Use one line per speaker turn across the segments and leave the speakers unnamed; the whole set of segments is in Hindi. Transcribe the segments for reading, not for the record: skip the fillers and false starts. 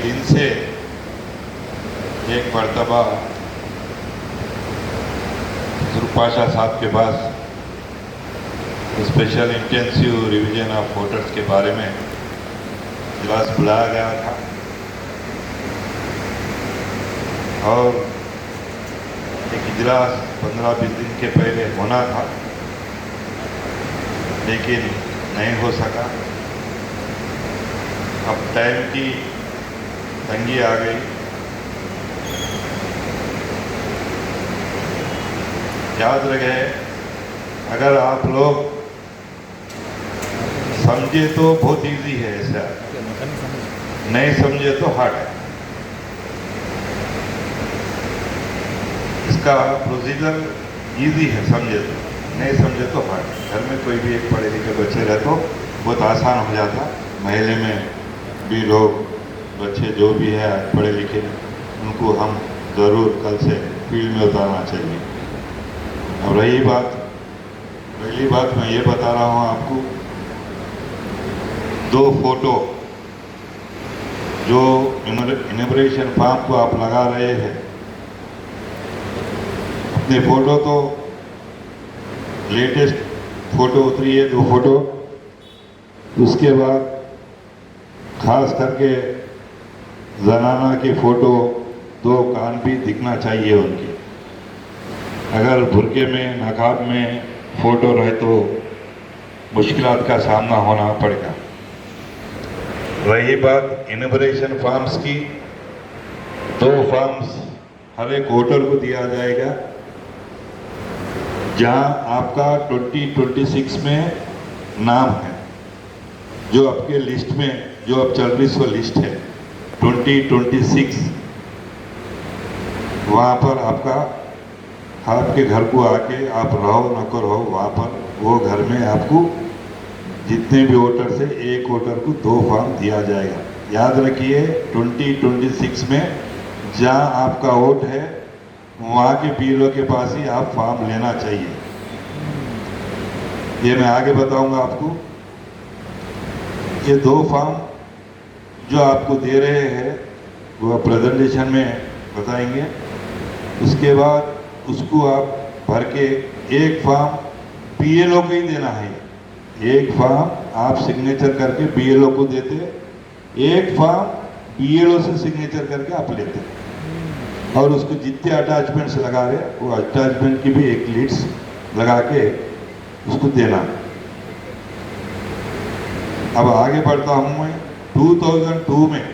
दिन से एक मरतबा पाशा साहब के पास special intensive revision of voters के बारे में इजलास बुलाया गया था और एक इजलास 15-20 दिन के पहले होना था, लेकिन नहीं हो सका। अब टाइम की तंगी आ गई। याद रहे, अगर आप लोग समझे तो बहुत इजी है, ऐसा नहीं समझे तो हार्ड है। इसका प्रोसीजर इजी है, समझे तो, नहीं समझे तो हार्ड है। घर में कोई भी एक पढ़े लिखे बच्चे रहे तो बहुत आसान हो जाता। महल्ले में भी लोग बच्चे जो भी है पढ़े लिखे, उनको हम ज़रूर कल से फील्ड में उतारना चाहिए। अब रही बात, पहली बात मैं ये बता रहा हूँ आपको, 2 फोटो जो इनॉग्रेशन फॉर्म को आप लगा रहे हैं, अपने फोटो तो लेटेस्ट फोटो उतरी है 2 फोटो। उसके बाद खास करके जनाना की फोटो 2 कान भी दिखना चाहिए उनकी। अगर बुर्के में नकाब में फोटो रहे तो मुश्किलात का सामना होना पड़ेगा। रही बात इनॉग्रेशन फॉर्म्स की, 2 फॉर्म्स हर एक वोटर को दिया जाएगा। जहां आपका 2026 में नाम है, जो आपके लिस्ट में, जो अब चल रही सो लिस्ट है 2026, वहाँ पर आपके घर को आके आप रहो न रहो, वहाँ पर वो घर में आपको जितने भी वोटर से एक वोटर को 2 फॉर्म दिया जाएगा। याद रखिए 2026 में जहाँ आपका वोट है वहाँ के पीएलओ के पास ही आप फॉर्म लेना चाहिए। ये मैं आगे बताऊंगा आपको। ये 2 फॉर्म जो आपको दे रहे हैं वो प्रेजेंटेशन में बताएंगे। उसके बाद उसको आप भर के एक फॉर्म पीएलओ को ही देना है। एक फॉर्म आप सिग्नेचर करके बीएलओ को देते, एक फॉर्म बीएलओ से सिग्नेचर करके आप लेते, और उसको जितने अटैचमेंट्स लगा रहे वो अटैचमेंट की भी एक लीड्स लगा के उसको देना। अब आगे बढ़ता हूँ मैं। 2002 में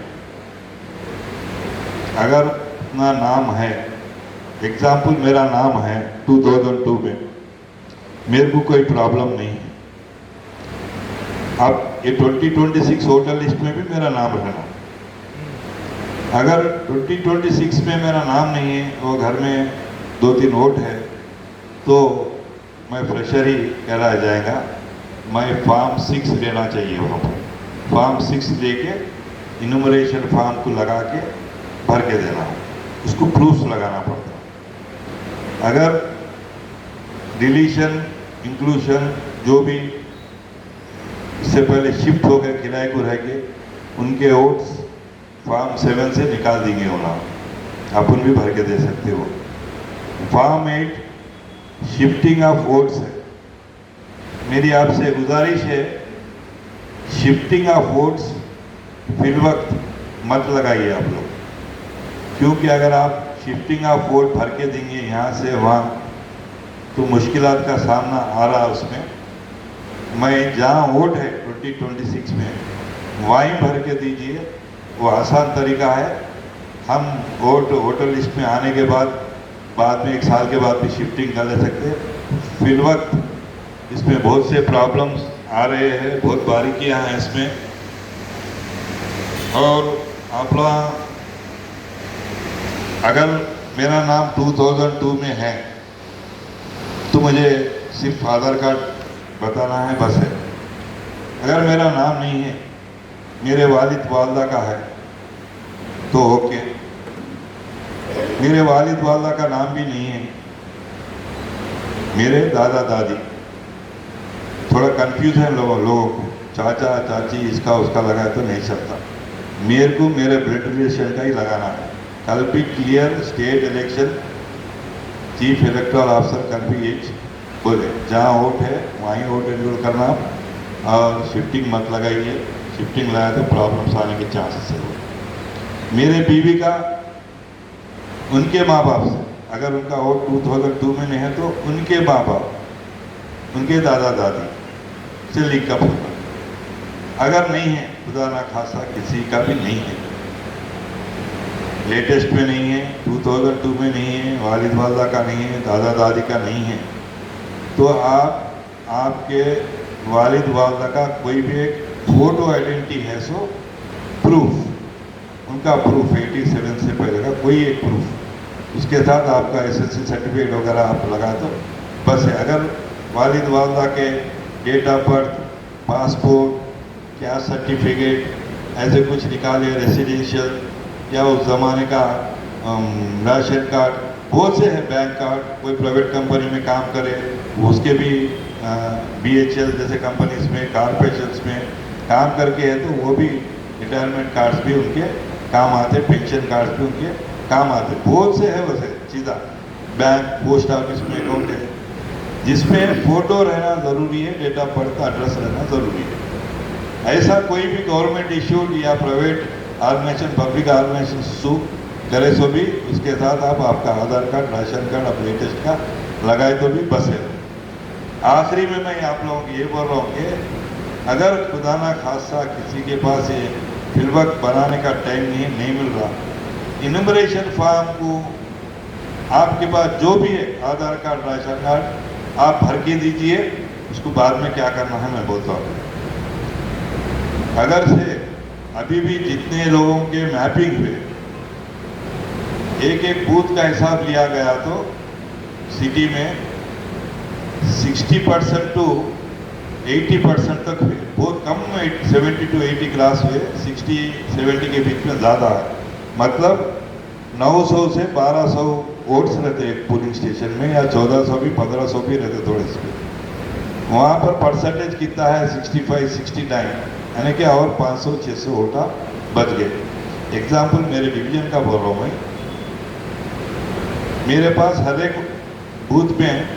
अगर अपना नाम है, एग्जाम्पल मेरा नाम है 2002 में, मेरे को कोई प्रॉब्लम नहीं है। अब ये 2026 वोटर लिस्ट में भी मेरा नाम रहना। अगर 2026 में मेरा नाम नहीं है और घर में 2-3 वोट है तो मैं फ्रेशर ही कहलाया जाएगा। मैं फॉर्म 6 लेना चाहिए। वहाँ पर फॉर्म 6 लेके इनूमरेशन फॉर्म को लगा के भर के देना हो, उसको प्रूफ्स लगाना पड़ता। अगर डिलीशन इंक्लूशन जो भी इससे पहले शिफ्ट हो गए किराए को रह के, उनके वोट्स फॉर्म 7 से निकाल देंगे उन्हें, अपन भी भर के दे सकते हो। फॉर्म 8 शिफ्टिंग ऑफ वोट्स है। मेरी आपसे गुजारिश है, शिफ्टिंग ऑफ वोट्स फिल वक्त मत लगाइए आप लोग, क्योंकि अगर आप शिफ्टिंग ऑफ वोट भर के देंगे यहाँ से वहाँ तो मुश्किलात का सामना आ रहा है उसमें। मैं जहाँ वोट है 2026 में वहीं भर के दीजिए, वो आसान तरीका है। हम वोटर लिस्ट में आने के बाद में 1 साल के बाद भी शिफ्टिंग कर ले सकते हैं। फिल वक्त इसमें बहुत से प्रॉब्लम्स आ रहे हैं, बहुत बारीकियां हैं इसमें। और आप लोग अगर मेरा नाम 2002 में है तो मुझे सिर्फ आधार कार्ड बताना है, बस है। अगर मेरा नाम नहीं है, मेरे वालिद वालदा का है तो ओके। मेरे वालिद वालदा का नाम भी नहीं है, मेरे दादा दादी, थोड़ा कंफ्यूज है लोगों को, चाचा चाची इसका उसका लगा तो नहीं चलता। मेरे को मेरे ब्लड रिलेशन का ही लगाना है। कल भी clear state election chief electoral officer कल भी ये बोले, जहाँ वोट है वहीं वोट एनरोल करना और शिफ्टिंग मत लगाइए, शिफ्टिंग लगाए तो प्रॉब्लम्स आने के चांसेस है। मेरे बीवी का उनके माँ बाप से, अगर उनका वोट 2002 में नहीं है तो उनके माँ बाप, उनके दादा दादी से लिंकअप होगा। अगर नहीं है, खुदा ना खासा किसी का भी नहीं है, लेटेस्ट में नहीं है, 2002 में नहीं है, वालिद वालदा का नहीं है, दादा दादी का नहीं है, तो आप आपके वालिद वालदा का कोई भी एक फोटो आइडेंटिटी है, सो प्रूफ, उनका प्रूफ 87 से पहले का कोई एक प्रूफ, उसके साथ आपका एसएससी सर्टिफिकेट वगैरह आप लगा तो बस है। अगर वालिद वालदा के डेट ऑफ बर्थ, पासपोर्ट, क्या सर्टिफिकेट ऐसे कुछ निकाले, रेसिडेंशियल या उस ज़माने का राशन कार्ड, बहुत से हैं, बैंक कार्ड, कोई प्राइवेट कंपनी में काम करे उसके भी BHL जैसे कंपनीज में, कॉर्पोरेशंस में काम करके है तो वो भी रिटायरमेंट कार्ड्स भी उनके काम आते, पेंशन कार्ड्स भी उनके काम आते, बहुत से है वैसे चीज़ा। बैंक, पोस्ट ऑफिस में अकाउंट है जिसमें फोटो रहना ज़रूरी है, डेट ऑफ बर्थ का एड्रेस रहना ज़रूरी है। ऐसा कोई भी गवर्नमेंट इश्यूड या प्राइवेट ऑर्गेनाइजेशन, पब्लिक ऑर्गेनाइजेशन सू करे सो भी उसके साथ आप आपका आधार कार्ड, राशन कार्ड, अब लेटेस्ट का लगाए तो भी बस है। आखिरी में मैं आप लोगों को ये बोल रहा हूँ कि अगर खुदा ना खासा किसी के पास ये फिलवक्त बनाने का टाइम नहीं मिल रहा, इनुमरेशन फॉर्म को आपके पास जो भी है, आधार कार्ड, राशन कार्ड, आप भर के दीजिए, उसको बाद में क्या करना है मैं बोलता हूँ। अगर से अभी भी जितने लोगों के मैपिंग हुए, एक एक बूथ का हिसाब लिया गया तो सिटी में 60% टू 80% तक हुए, बहुत कम 70 to 80 क्लास हुए, 60-70 के बीच में ज़्यादा है। मतलब 900 से 1200 वोट्स रहते एक पोलिंग स्टेशन में, या 1400 भी, 1500 भी रहते थोड़े से। वहाँ पर परसेंटेज कितना है? 65-69, यानी कि और 500-600 वोटा बच गए। एग्जाम्पल मेरे डिवीजन का बोल रहा हूँ मैं, मेरे पास हर एक बूथ में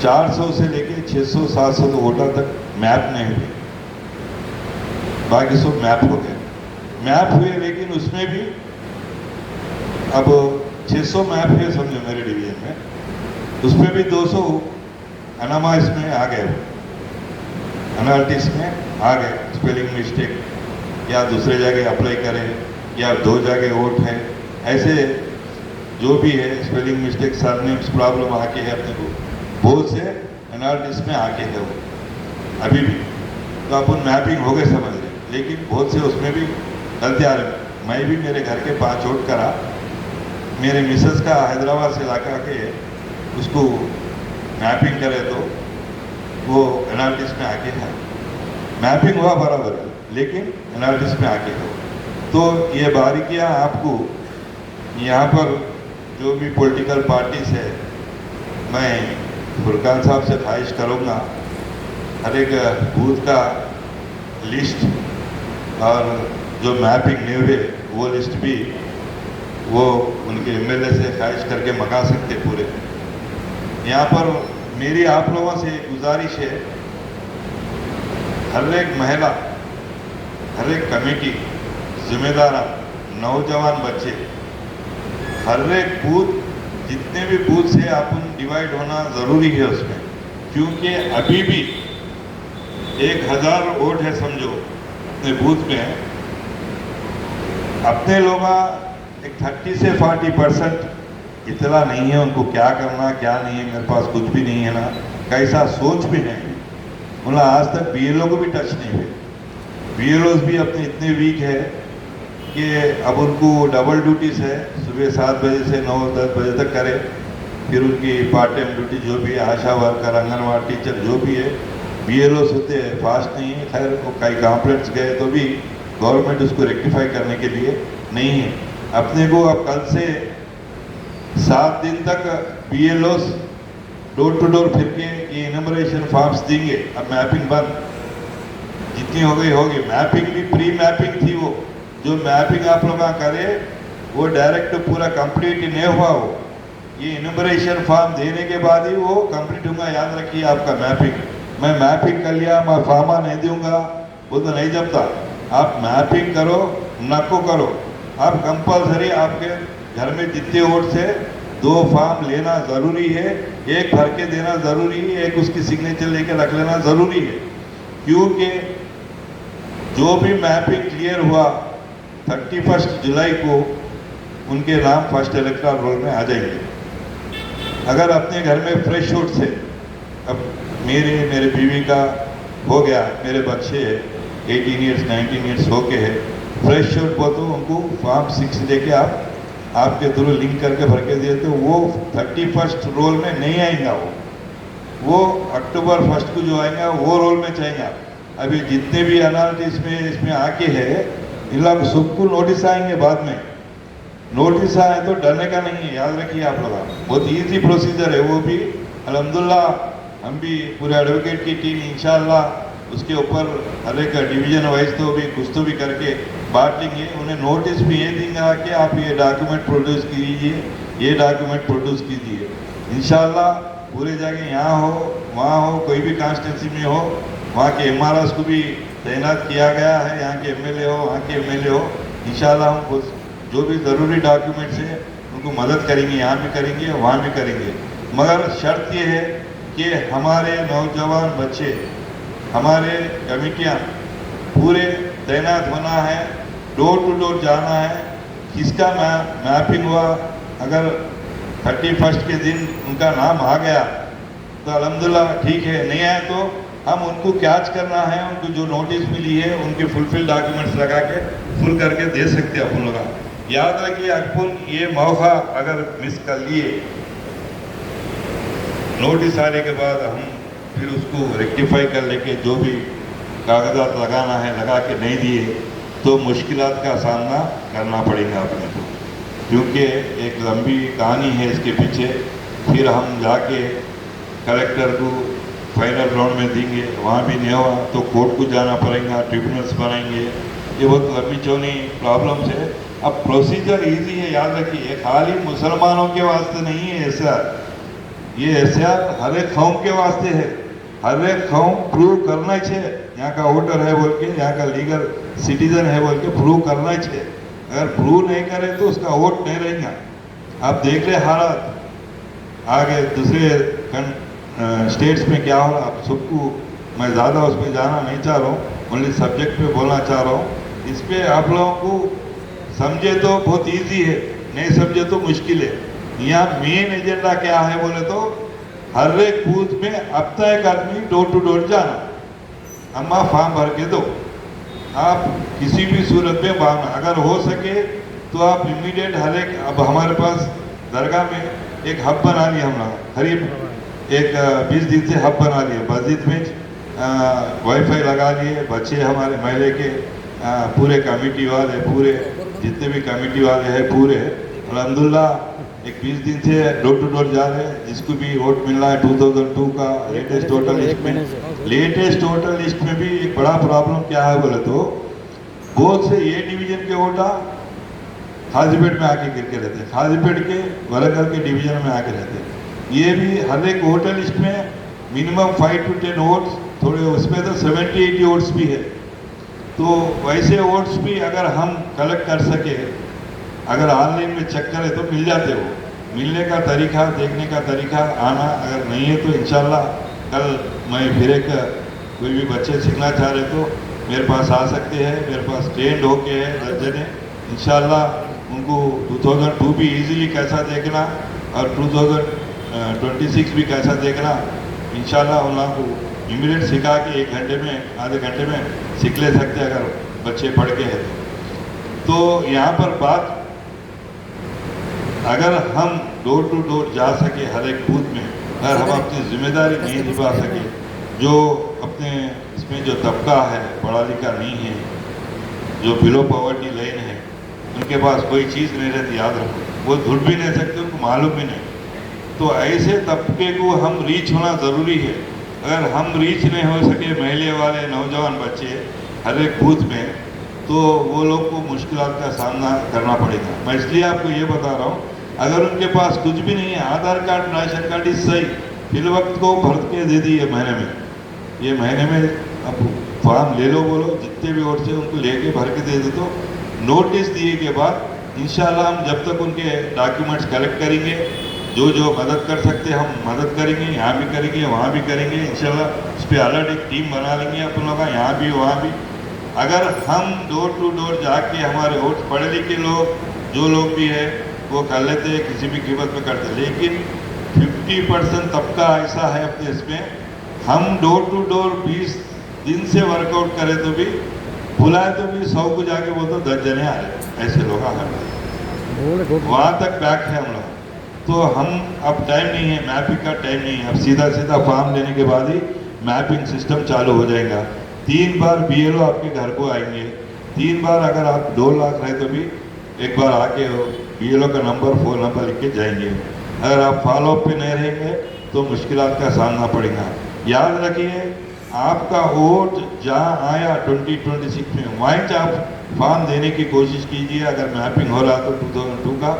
400 से लेके 600-700 वोटर तक मैप नहीं हुए, बाकी सब मैप हो गए। मैप हुए लेकिन उसमें भी अब 600 मैप है समझो मेरे डिवीजन में, उसमें भी 200 अनामाइज में आ गए, एनालिटिस में आ गए, स्पेलिंग मिस्टेक या दूसरे जगह अप्लाई करें या 2 जगह वोट है, ऐसे जो भी है स्पेलिंग मिस्टेक, सरनेम्स प्रॉब्लम आके है अपने को, बहुत से एनालिटिस में आके है वो अभी भी। तो अपन मैपिंग हो गए समझ रहे, लेकिन बहुत से उसमें भी गलती आ रही। मैं भी मेरे घर के 5 वोट करा, मेरे मिसेस का हैदराबाद से लाकर के उसको मैपिंग करे तो वो एनालिटिस में आके है, मैपिंग हुआ बराबर है लेकिन एनालिटिस में आके है। तो ये बारीकियाँ आपको यहाँ पर जो भी पॉलिटिकल पार्टीज है, मैं फुरकान साहब से ख्वाहिश करूँगा हर एक बूथ का लिस्ट और जो मैपिंग नहीं हुए वो लिस्ट भी वो उनके MLA से ख्वाहिश करके मंगा सकते पूरे। यहाँ पर मेरी आप लोगों से गुजारिश है, हर एक महिला, हर एक कमेटी, जिम्मेदार, नौजवान बच्चे, हर एक बूथ, जितने भी बूथ से अपन डिवाइड होना ज़रूरी है उसमें, क्योंकि अभी भी 1000 वोट है समझो अपने बूथ में, अपने लोग एक 30 से 40% इतना नहीं है उनको क्या करना क्या नहीं है, मेरे पास कुछ भी नहीं है ना, कैसा सोच भी नहीं, मतलब आज तक BLO को भी टच नहीं हुए। BLOs भी अपने इतने वीक है कि अब उनको डबल ड्यूटीज है, सुबह 7 बजे से 9-10 बजे तक करे, फिर उनकी पार्ट टाइम ड्यूटी जो भी है, आशा वर्कर, आंगनवाड़ी टीचर जो भी है, BLOs होते हैं, फास्ट नहीं है। खैर वो कई कंप्लेंट्स गए तो भी गवर्नमेंट उसको रेक्टिफाई करने के लिए नहीं है। अपने को अब कल से 7 दिन तक BLOs डोर टू डोर फिर के ये इनमरेशन फॉर्म्स देंगे, अब मैपिंग बंद। जितनी हो गई होगी। मैपिंग भी प्री मैपिंग थी, वो जो मैपिंग आप लोग करे वो डायरेक्ट पूरा कंप्लीट नहीं हुआ। वो ये इनोमरेशन फॉर्म देने के बाद ही वो कंप्लीट होगा। याद रखिए आपका मैपिंग, मैं मैपिंग कर लिया मैं फार्मा नहीं दूंगा वो तो नहीं जमता। आप मैपिंग करो नको करो, आप कंपलसरी आपके घर में जितने वोट्स है 2 फॉर्म लेना ज़रूरी है, एक भर के देना ज़रूरी है, एक उसकी सिग्नेचर लेके रख लेना ज़रूरी है। क्योंकि जो भी मैपिंग क्लियर हुआ 31 जुलाई को उनके नाम फर्स्ट इलेक्टोरल रोल में आ जाएंगे। अगर अपने घर में फ्रेश वोट्स है, अब मेरे बीवी का हो गया, मेरे बच्चे 18 ईयर्स 19 ईयर्स हो के है, फ्रेश वोट को तो उनको फॉर्म 6 लेके आपके थ्रू लिंक करके भर के दिए तो वो 31 रोल में नहीं आएगा। वो अक्टूबर 1 को जो आएगा वो रोल में चाहेगा। अभी जितने भी अनालिटिस में इसमें आके है इन लोग सबको नोटिस आएंगे बाद में। नोटिस आए तो डरने का नहीं है, याद रखिए आप लोग, बहुत इजी प्रोसीजर है। वो भी अल्हम्दुलिल्लाह हम भी पूरे एडवोकेट की टीम इंशाल्लाह उसके ऊपर हर एक डिवीजन वाइज तो भी कुछ तो भी करके बांट लेंगे। उन्हें नोटिस भी ये देंगे कि आप ये डॉक्यूमेंट प्रोड्यूस कीजिए, ये डॉक्यूमेंट प्रोड्यूस कीजिए। इंशाल्लाह पूरे जगह यहाँ हो वहाँ हो, कोई भी कॉन्स्टिट्यूंसी में हो, वहाँ के एमआरएस को भी तैनात किया गया है, यहाँ के एमएलए हो वहाँ के एमएलए हो। इंशाल्लाह हम जो भी ज़रूरी डॉक्यूमेंट्स है उनको मदद करेंगे, यहाँ भी करेंगे वहाँ भी करेंगे। मगर शर्त ये है कि हमारे नौजवान बच्चे, हमारे कमेटियाँ पूरे तैनात होना है, डोर टू डोर जाना है। किसका मैपिंग हुआ, अगर 31 के दिन उनका नाम आ गया तो अल्हम्दुलिल्लाह ठीक है, नहीं आए तो हम उनको कैच करना है, उनको जो नोटिस मिली है उनके फुलफिल डॉक्यूमेंट्स लगा के फुल करके दे सकते हैं अपन लोग। याद रखिए अपन ये मौका अगर मिस कर लिए, नोटिस आने के बाद हम फिर उसको रेक्टिफाई कर लेके जो भी कागजात लगाना है लगा के नहीं दिए तो मुश्किलात का सामना करना पड़ेगा अपने को, क्योंकि एक लंबी कहानी है इसके पीछे। फिर हम जाके कलेक्टर को फाइनल राउंड में देंगे, वहाँ भी नहीं हुआ तो कोर्ट को जाना पड़ेगा, ट्रिब्यूनल्स बनाएंगे, ये बहुत लंबी चौनी प्रॉब्लम्स है। अब प्रोसीजर इजी है, याद रखिए, खाली मुसलमानों के वास्ते नहीं है एसआर, ये एसआर हर एक कौम के वास्ते है। हर एक कौम प्रूव करना चाहिए यहाँ का वोटर है बोल के, यहाँ का लीगल सिटीजन है बोल के प्रूव करना चाहिए। अगर प्रूव नहीं करे तो उसका वोट नहीं रहेगा। आप देख रहे हालात आगे दूसरे स्टेट्स में क्या हो रहा, आप सबको मैं ज़्यादा उस पर जाना नहीं चाह रहा हूँ, ओनली सब्जेक्ट पे बोलना चाह रहा हूँ। इस पर आप लोगों को समझे तो बहुत इजी है, नहीं समझे तो मुश्किल है। यहाँ मेन एजेंडा क्या है बोले तो हर एक बूथ में अब तक एक आदमी डोर टू डोर जाना, अम्मा फॉर्म भर के दो। आप किसी भी सूरत में भावना अगर हो सके तो आप इमीडिएट हर एक, अब हमारे पास दरगाह में एक हब बना लिया हम लोग, करीब एक 20 दिन से हब बना लिए। मस्जिद में वाईफाई लगा लिए, बच्चे हमारे महल्ले के पूरे कमेटी वाले, पूरे जितने भी कमेटी वाले हैं पूरे अल्हम्दुलिल्लाह एक 20 दिन से डोर टू डोर जा रहे हैं। जिसको भी वोट मिल रहा है 2002 का लेटेस्ट वोटर लिस्ट में, लेटेस्ट वोटर लिस्ट में भी एक बड़ा प्रॉब्लम क्या है बोले तो बहुत से ये डिवीजन के वोटर खाजीपेट में आके गिर के रहते हैं, खाजीपेट के वरंगल के डिवीजन में आके रहते हैं। ये भी हर एक वोटर लिस्ट में मिनिमम 5 to 10 वोट्स, थोड़े उसमें तो 70-80 वोट्स भी है। तो वैसे वोट्स भी अगर हम कलेक्ट कर सके, अगर ऑनलाइन में चेक करें तो मिल जाते हो। मिलने का तरीका, देखने का तरीका आना, अगर नहीं है तो इंशाल्लाह कल मैं फिर एक कोई भी बच्चे सीखना चाह रहे तो मेरे पास आ सकते हैं। मेरे पास ट्रेंड होके है 10 जने, इंशाल्लाह उनको 2002 भी इजीली कैसा देखना और 2026 भी कैसा देखना इंशाल्लाह उन लोगों को इमीडिएट सिखा के 1 घंटे में आधे घंटे में सीख ले सकते हैं अगर बच्चे पढ़ के हैं तो। यहाँ पर बात, अगर हम डोर टू डोर जा सके हर एक बूथ में, अगर हम अपनी जिम्मेदारी नहीं निभा सके, जो अपने इसमें जो तबका है पढ़ा लिखा नहीं है, जो बिलो पॉवर्टी लाइन है, उनके पास कोई चीज़ नहीं रहती, याद रखो, वो ढूंढ भी नहीं सकते, उनको मालूम भी नहीं। तो ऐसे तबके को हम रीच होना ज़रूरी है। अगर हम रीच नहीं हो सके महल्ले वाले नौजवान बच्चे हर एक बूथ में, तो वो लोग को मुश्किलात का सामना करना पड़ेगा। मैं इसलिए आपको ये बता रहा हूँ, अगर उनके पास कुछ भी नहीं है, आधार कार्ड राशन कार्ड इस सही फिल वक्त को भर के दे दी महीने में, ये महीने में अब फॉर्म ले लो, बोलो जितने भी वोट से उनको लेके भर के दे दो। तो नोटिस दिए के बाद इंशाल्लाह हम जब तक उनके डॉक्यूमेंट्स कलेक्ट करेंगे, जो जो मदद कर सकते हम मदद करेंगे, यहाँ भी करेंगे वहाँ भी करेंगे इंशाल्लाह। उस पर अलर्ट एक टीम बना लेंगे अपन लोग, यहाँ भी वहाँ भी। अगर हम डोर टू डोर जाके हमारे वोट पढ़े लिखे लोग जो लोग भी है वो कर लेते हैं, किसी भी कीमत में करते, लेकिन 50% तबका ऐसा है अपने देश में, हम डोर टू डोर 20 दिन से वर्कआउट करें तो भी बुलाए तो भी 100 को जाके बोलते 10 जने आ रहे, ऐसे लोग आ रहे, वहाँ तक बैक है हम लोग। तो हम अब टाइम नहीं है, मैपिंग का टाइम नहीं है, अब सीधा सीधा फॉर्म लेने के बाद ही मैपिंग सिस्टम चालू हो जाएगा। 3 बार BLO आपके घर को आएंगे, 3 बार अगर आप 2 लाख रहे तो भी एक बार आके BLO का नंबर फ़ोन नंबर लिख के जाएंगे। अगर आप फॉलोअप पे नहीं रहेंगे तो मुश्किलात का सामना पड़ेगा। याद रखिए, आपका वोट जहाँ आया 2026 में वहीं से आप फॉर्म देने की कोशिश कीजिए, अगर मैपिंग हो रहा तो 2002 का,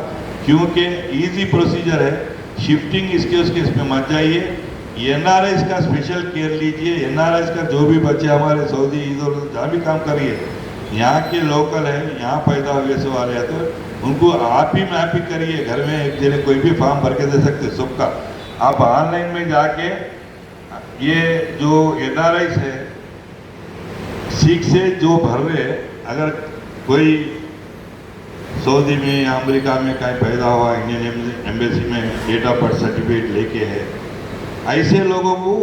क्योंकि इजी प्रोसीजर है। शिफ्टिंग इसके उसके इसमें मत जाइए। NRIs का स्पेशल केयर लीजिए। NRIs का जो भी बच्चे हमारे सऊदी इधर जहाँ भी काम करिए, यहाँ के लोकल है, यहाँ पैदा हुए से वाले हैं, तो उनको आप ही मैपिंग करिए। घर में एक जने कोई भी फॉर्म भर के दे सकते सबका। आप ऑनलाइन में जाके ये जो NRIs है सीख से जो भर रहे, अगर कोई सऊदी में या अमेरिका में कहीं पैदा हुआ, इंडियन एम्बेसी में डेट ऑफ बर्थ सर्टिफिकेट लेके है, ऐसे लोगों को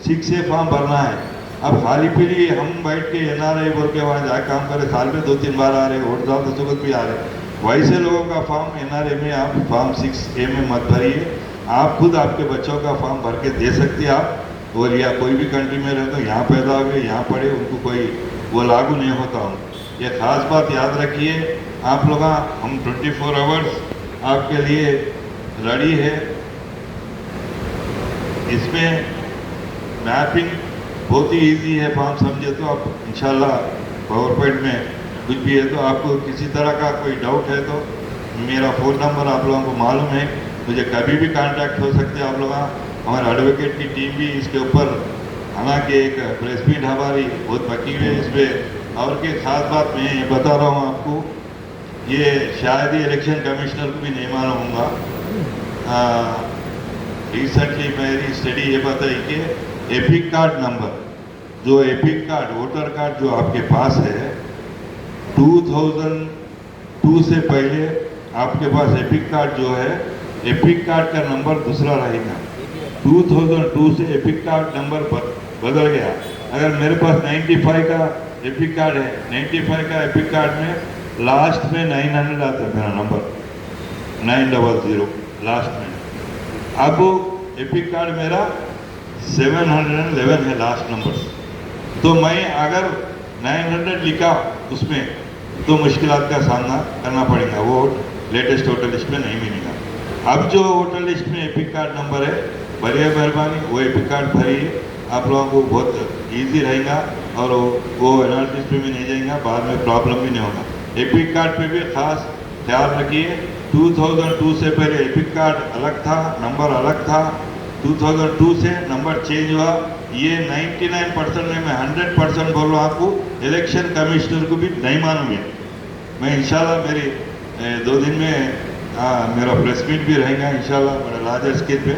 सीख से फॉर्म भरना है। अब खाली पीली हम बैठ के NRI बोल के वहाँ जाके काम करें, साल में 2-3 बार आ रहे, वोट डाल तो सुबह भी आ रहे, वैसे लोगों का फॉर्म NRI में आप फॉर्म 6A में मत भरिए। आप खुद आपके बच्चों का फॉर्म भर के दे सकते हैं आप, और या कोई भी कंट्री में रहे तो यहाँ पैदा हुए यहाँ पढ़े, उनको कोई वो लागू नहीं होता हूँ। ये खास बात याद रखिए आप लोग, हम 24 आवर्स आपके लिए रेडी है। इसमें मैपिंग बहुत ही इजी है, फॉर्म समझे तो आप इंशाल्लाह पावरपॉइंट में कुछ भी है तो आपको किसी तरह का कोई डाउट है तो मेरा फ़ोन नंबर आप लोगों को मालूम है, मुझे कभी भी कांटेक्ट हो सकते हैं आप लोग। हमारे एडवोकेट की टीम भी इसके ऊपर, हालांकि एक प्रेस मीट हमारी बहुत पकी हुई है इस पर। और की खास बात मैं ये बता रहा हूँ आपको, ये शायद ही इलेक्शन कमिश्नर को भी नहीं मालूम होगा। रिसेंटली मेरी स्टडी ये बताई कि एपिक कार्ड नंबर, जो एपिक कार्ड वोटर कार्ड जो आपके पास है 2002 से पहले आपके पास एपिक कार्ड जो है, एपिक कार्ड का नंबर दूसरा रहेगा। 2002 से एपिक कार्ड नंबर बदल गया। अगर मेरे पास 95 का एपिक कार्ड है, 95 का एपिक कार्ड में लास्ट में 900 आता है मेरा नंबर, 900 लास्ट में। अब एपिक कार्ड मेरा 711 है लास्ट नंबर। तो मैं अगर 900 लिखा उसमें तो मुश्किलात का सामना करना पड़ेगा, वो लेटेस्ट वोटर लिस्ट में नहीं मिलेगा। अब जो वोटर लिस्ट में एपिक कार्ड नंबर है, बड़ी मेहरबानी वो एपिक कार्ड भरिए, आप लोगों को बहुत इजी रहेगा और वो एनालिसिस पे भी नहीं जाएगा, बाद में प्रॉब्लम भी नहीं होगा। एपिक कार्ड पे भी खास ख्याल रखिए। 2002 से पहले एपिक कार्ड अलग था, नंबर अलग था। 2002 से नंबर चेंज हुआ। ये 99% में मैं 100% बोल रहा हूँ आपको, इलेक्शन कमिश्नर को भी नहीं मालूम है। मैं इंशाल्लाह मेरी 2 दिन में मेरा प्रेस मीट भी रहेगा इंशाल्लाह, बड़ा लार्जर स्केल पे।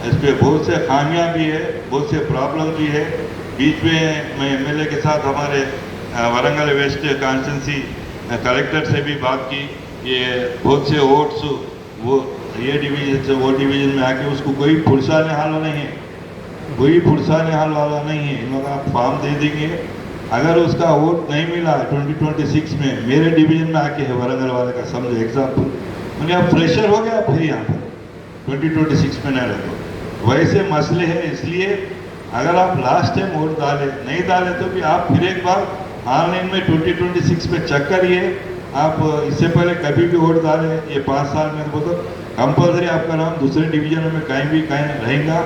इस पर बहुत से खामियां भी है, बहुत से प्रॉब्लम भी है। बीच में मैं MLA के साथ हमारे वरंगल वेस्ट कॉन्स्टिट्यूंसी कलेक्टर से भी बात की, ये बहुत से वोट्स वो ये डिवीजन से वो डिवीजन में आके उसको कोई फुर्साने हाल नहीं है, कोई फुर्साने हाल वाला नहीं है। इन लोग आप फॉर्म दे देंगे, अगर उसका वोट नहीं मिला 2026 में मेरे डिवीजन में आके है वरंगल वाले का, समझो एग्जाम्पल, मैंने अब प्रेशर हो गया फिर यहाँ पर 2026 में नहीं रहते। वैसे मसले हैं, इसलिए अगर आप लास्ट टाइम वोट डाले नहीं डाले तो भी आप फिर एक बार ऑनलाइन में 2026 में चेक करिए। आप इससे पहले कभी भी वोट डाले ये 5 साल में, तो कंपल्सरी आपका नाम दूसरे डिवीजन में कहीं भी कहीं रहेगा।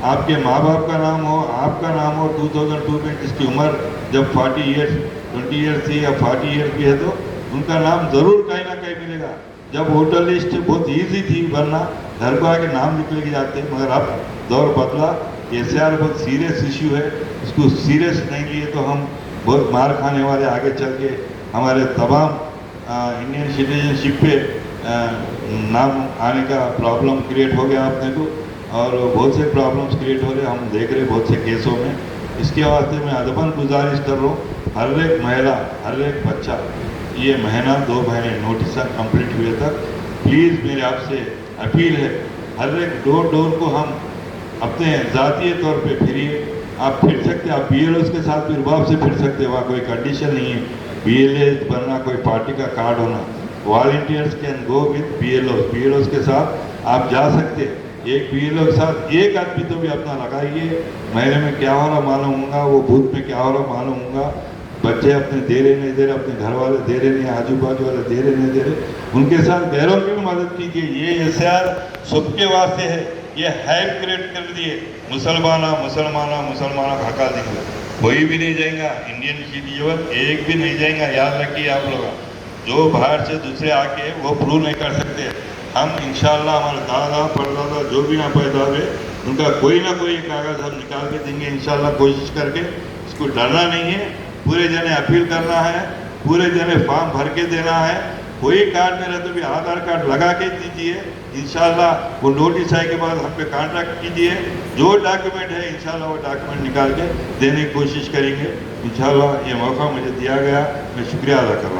आपके माँ बाप का नाम हो, आपका नाम हो 2002 में, जिसकी उम्र जब 40 ईयर्स 20 ईयर्स थी या 40 ईयर्स की है, तो उनका नाम जरूर कहीं ना कहीं मिलेगा। जब वोटर लिस्ट बहुत ईजी थी बनना, घर को आके नाम लिख लेके जाते, मगर अब दौर बदला। SR बहुत सीरियस इश्यू है, इसको सीरियस नहीं लिए तो हम बहुत मार खाने वाले आगे चल के। हमारे तमाम इंडियन सिटीजनशिप पे नाम आने का प्रॉब्लम क्रिएट हो गया अपने को, और बहुत से प्रॉब्लम्स क्रिएट हो रहे, हम देख रहे बहुत से केसों में। इसके वास्ते मैं अदबन गुजारिश कर रहा हूँ, हर एक महिला, हर एक बच्चा, ये महीना 2 महीने नोटिस कंप्लीट हुए तक प्लीज़ मेरे आपसे अपील है, हर एक डोर डोर को हम अपने ज़ातीय तौर पे फिरिए। आप फिर सकते, आप BLOs के साथ फिर बाप से फिर सकते, वहाँ कोई कंडीशन नहीं है BLA बनना, कोई पार्टी का कार्ड होना। Volunteers can go with BLOs के साथ आप जा सकते। एक BLO के साथ एक आदमी तो भी अपना लगाइए, महीने में क्या हो रहा मालूम होगा, वो बूथ में क्या हो रहा मालूम होगा। बच्चे अपने दे रहे नहीं दे रहे, अपने घर वाले दे रहे नहीं, आजू बाजू वाले दे रहे नहीं दे रहे, उनके साथ गैरों की भी मदद कीजिए। ये SR सबके वास्ते है, ये हाइप क्रिएट कर दिए, मुसलमाना हका देंगे, कोई भी नहीं जाएगा, इंडियन सिटीजन एक भी नहीं जाएगा। याद रखिए आप लोग, जो बाहर से दूसरे आके वो प्रूव नहीं कर सकते। हम इंशाल्लाह हमारे दादा परदादा जो भी यहाँ पैदा हुए, उनका कोई ना कोई कागज़ हम निकाल के देंगे इंशाल्लाह, कोशिश करके। इसको डरना नहीं है, पूरे जने अपील करना है, पूरे जने फॉर्म भर के देना है। कोई कार्ड में रहे तो भी आधार कार्ड लगा के दीजिए इंशाल्लाह। वो नोटिस आए के बाद हम पे कॉन्टैक्ट कीजिए, जो डॉक्यूमेंट है इंशाल्लाह वो डॉक्यूमेंट निकाल के देने की कोशिश करेंगे इंशाल्लाह। ये मौका मुझे दिया गया, मैं शुक्रिया अदा कर रहा हूँ।